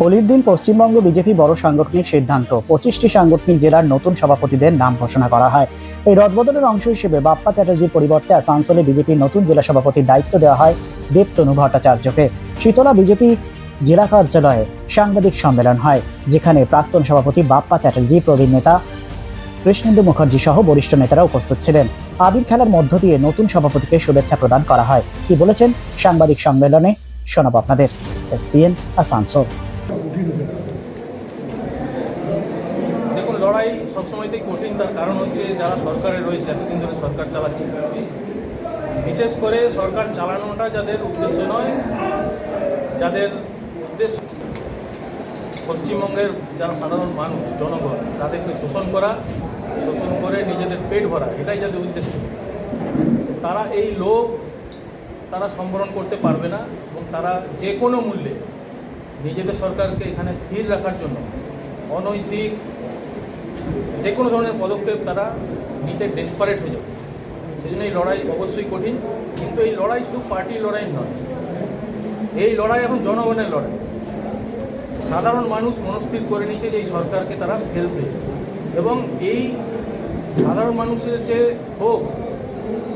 হোলির দিন পশ্চিমবঙ্গ বিজেপি বড় সাংগঠনিক সিদ্ধান্ত 25টি সাংগঠনিক জেলার নতুন সভাপতিদের নাম ঘোষণা করা হয়। এই রদবদলের অংশ হিসেবে বাপ্পা চ্যাটার্জির পরিবর্তে আসানসোলে বিজেপির নতুন জেলা সভাপতির দায়িত্ব দেওয়া হয় দেবতনু ভট্টাচার্যকে। শীতলা বিজেপি জেলা কার্যালয়ে সাংবাদিক সম্মেলন হয়, যেখানে প্রাক্তন সভাপতি বাপ্পা চ্যাটার্জি, প্রবীণ নেতা কৃষ্ণেন্দু মুখার্জি সহ বরিষ্ঠ নেতারা উপস্থিত ছিলেন। আবির খেলার মধ্য দিয়ে নতুন সভাপতিকে শুভেচ্ছা প্রদান করা হয়। কি বলেছেন সাংবাদিক সম্মেলনে শোনাব আপনাদের। এসপিএন আসানসোল। দেখুন, লড়াই সবসময়তেই কঠিন। তার কারণ হচ্ছে যারা সরকারে রয়েছে, এতদিন ধরে সরকার চালাচ্ছে, বিশেষ করে সরকার চালানোটা যাদের উদ্দেশ্য নয়, যাদের উদ্দেশ্য পশ্চিমবঙ্গের যারা সাধারণ মানুষ, জনগণ, তাদেরকে শোষণ করে নিজেদের পেট ভরা, এটাই যাদের উদ্দেশ্য, তারা এই লোভ তারা সম্বরণ করতে পারবে না এবং তারা যে কোনো মূল্যে নিজেদের সরকারকে এখানে স্থির রাখার জন্য অনৈতিক যে কোনো ধরনের পদক্ষেপ তারা নিতে ডেসপারেট হয়ে যাবে। সেই জন্য এই লড়াই অবশ্যই কঠিন, কিন্তু এই লড়াই শুধু পার্টির লড়াই নয়, এই লড়াই এখন জনগণের লড়াই। সাধারণ মানুষ মনস্থির করে নিচ্ছে যে এই সরকারকে তারা ফেলবে, এবং এই সাধারণ মানুষের যে ক্ষোভ,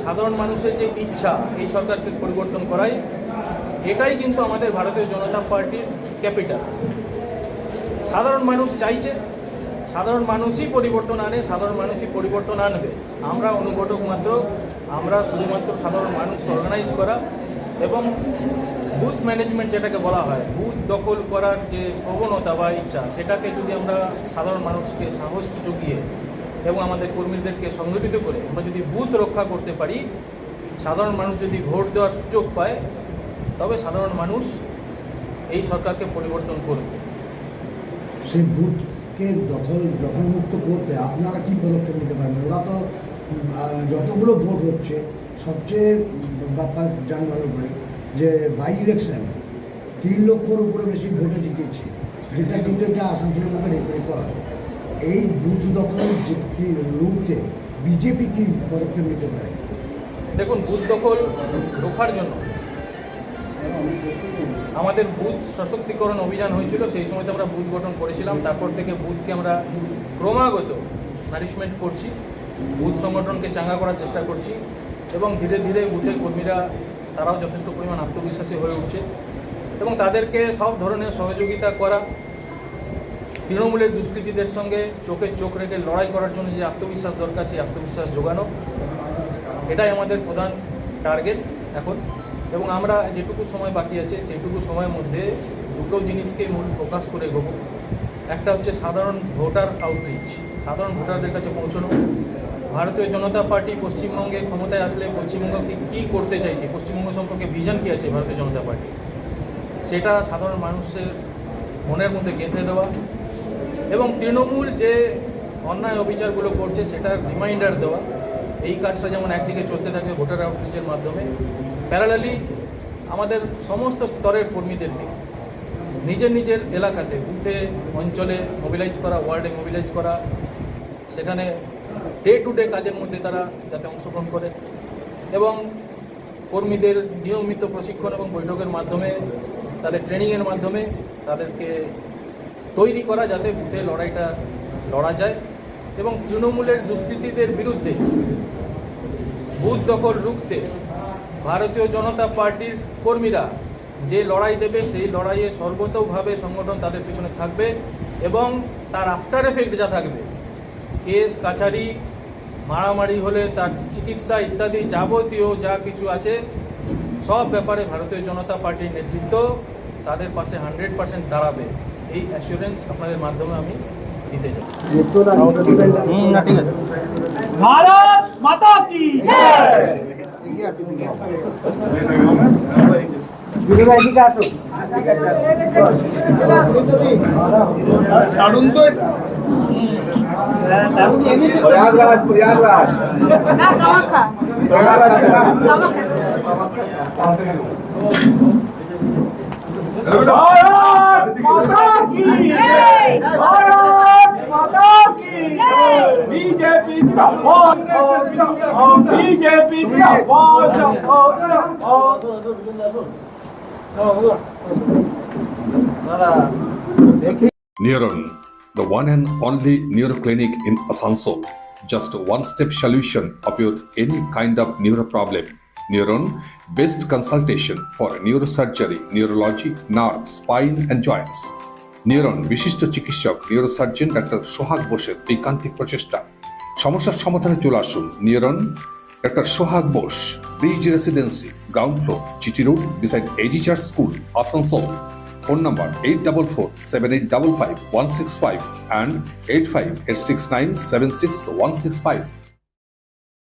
সাধারণ মানুষের যে ইচ্ছা এই সরকারকে পরিবর্তন করাই, এটাই কিন্তু আমাদের ভারতীয় জনতা পার্টির ক্যাপিটাল। সাধারণ মানুষ চাইছে, সাধারণ মানুষই পরিবর্তন আনে, সাধারণ মানুষই পরিবর্তন আনবে। আমরা অনুঘটক মাত্র, আমরা শুধুমাত্র সাধারণ মানুষকে অর্গানাইজ করা এবং বুথ ম্যানেজমেন্ট যেটাকে বলা হয়, বুথ দখল করার যে প্রবণতা বা ইচ্ছা, সেটাকে যদি আমরা সাধারণ মানুষকে সাহস জুগিয়ে এবং আমাদের কর্মীদেরকে সংগঠিত করে আমরা যদি বুথ রক্ষা করতে পারি, সাধারণ মানুষ যদি ভোট দেওয়ার সুযোগ পায়, তবে সাধারণ মানুষ এই সরকারকে পরিবর্তন করবে। সেই বুথকে দখলমুক্ত করতে আপনারা কি পদক্ষেপ নিতে পারবেন? ওরা তো যতগুলো ভোট হচ্ছে, সবচেয়ে বাপ্পা জান ভালো করে যে বাই ইলেকশন 3 লক্ষর উপরে বেশি ভোটে জিতেছে, যেটা কিন্তু এটা আসানসোলের মধ্যে রেকর্ড। এই বুথ দখল রুখতে বিজেপি কি পদক্ষেপ নিতে পারে? দেখুন, বুথ দখল রোখার জন্য আমাদের বুথ সশক্তিকরণ অভিযান হয়েছিল, সেই সময় আমরা বুথ গঠন করেছিলাম। তারপর থেকে বুথকে আমরা ক্রমাগত নারিশমেন্ট করছি, বুথ সংগঠনকে চাঙ্গা করার চেষ্টা করছি, এবং ধীরে ধীরে বুথের কর্মীরা তারাও যথেষ্ট পরিমাণ আত্মবিশ্বাসী হয়ে উঠছে এবং তাদেরকে সব ধরনের সহযোগিতা করা, তৃণমূলের দুষ্কৃতীদের সঙ্গে চোখে চোখ রেখে লড়াই করার জন্য যে আত্মবিশ্বাস দরকার, সেই আত্মবিশ্বাস যোগানো, এটাই আমাদের প্রধান টার্গেট এখন। এবং আমরা যেটুকু সময় বাকি আছে সেইটুকু সময়ের মধ্যে দুটো জিনিসকে মূল ফোকাস করে এগোবো। একটা হচ্ছে সাধারণ ভোটার আউটরিচ, সাধারণ ভোটারদের কাছে পৌঁছানো। ভারতীয় জনতা পার্টি পশ্চিমবঙ্গে ক্ষমতায় আসলে পশ্চিমবঙ্গকে কী করতে চাইছে, পশ্চিমবঙ্গ সম্পর্কে ভিশন কী আছে ভারতীয় জনতা পার্টি, সেটা সাধারণ মানুষের মনের মধ্যে গেঁথে দেওয়া, এবং তৃণমূল যে অন্যায় অবিচারগুলো করছে সেটার রিমাইন্ডার দেওয়া। এই কাজটা যেমন একদিকে চলতে থাকে ভোটার আউটরিচের মাধ্যমে, প্যারালালি আমাদের সমস্ত স্তরের কর্মীদেরকে নিজের নিজের এলাকাতে, বুথে, অঞ্চলে মোবিলাইজ করা, ওয়ার্ডে মোবিলাইজ করা, সেখানে ডে টু ডে কাজের মধ্যে তারা যাতে অংশগ্রহণ করে, এবং কর্মীদের নিয়মিত প্রশিক্ষণ এবং বৈঠকের মাধ্যমে, তাদের ট্রেনিংয়ের মাধ্যমে তাদেরকে তৈরি করা, যাতে বুথে লড়াইটা লড়া যায়। এবং তৃণমূলের দুষ্কৃতীদের বিরুদ্ধে বুথ দখল রুখতে ভারতীয় জনতা পার্টির কর্মীরা যে লড়াই দেবে, সেই লড়াইয়ে সর্বতোভাবে সংগঠন তাদের পিছনে থাকবে, এবং তার আফটার এফেক্ট যা থাকবে, কেস কাছারি, মারামারি হলে তার চিকিৎসা ইত্যাদি যাবতীয় যা কিছু আছে, সব ব্যাপারে ভারতীয় জনতা পার্টির নেতৃত্ব তাদের পাশে 100% দাঁড়াবে। এই অ্যাসিওরেন্স আপনাদের মাধ্যমে আমি দিতে চাই। ঠিক আছে। भारत माता की जय। ছাড়ুন তো এটা। प्रयागराज ना कामाख्या भारत माता की जय। भारत माता की जय। बीजेपी जिंदाबाद, बीजेपी जिंदाबाद। দাদা Neuron, the one and only neuro clinic in Asansol. Just one-step solution of your any kind of neuro problem. Neuron, best consultation for neurosurgery, neurology, nerve, spine and joints. Neuron, বিশিষ্ট চিকিৎসক neurosurgeon doctor সোহাগ বোসের ঐকান্তিক প্রচেষ্টা। সমস্যার সমাধানে চলে আসুন neuron doctor Sohag Bose, bridge residency, ground floor, GT road, beside AG church school, Asansol. Phone number 8447855165 and 8586976165.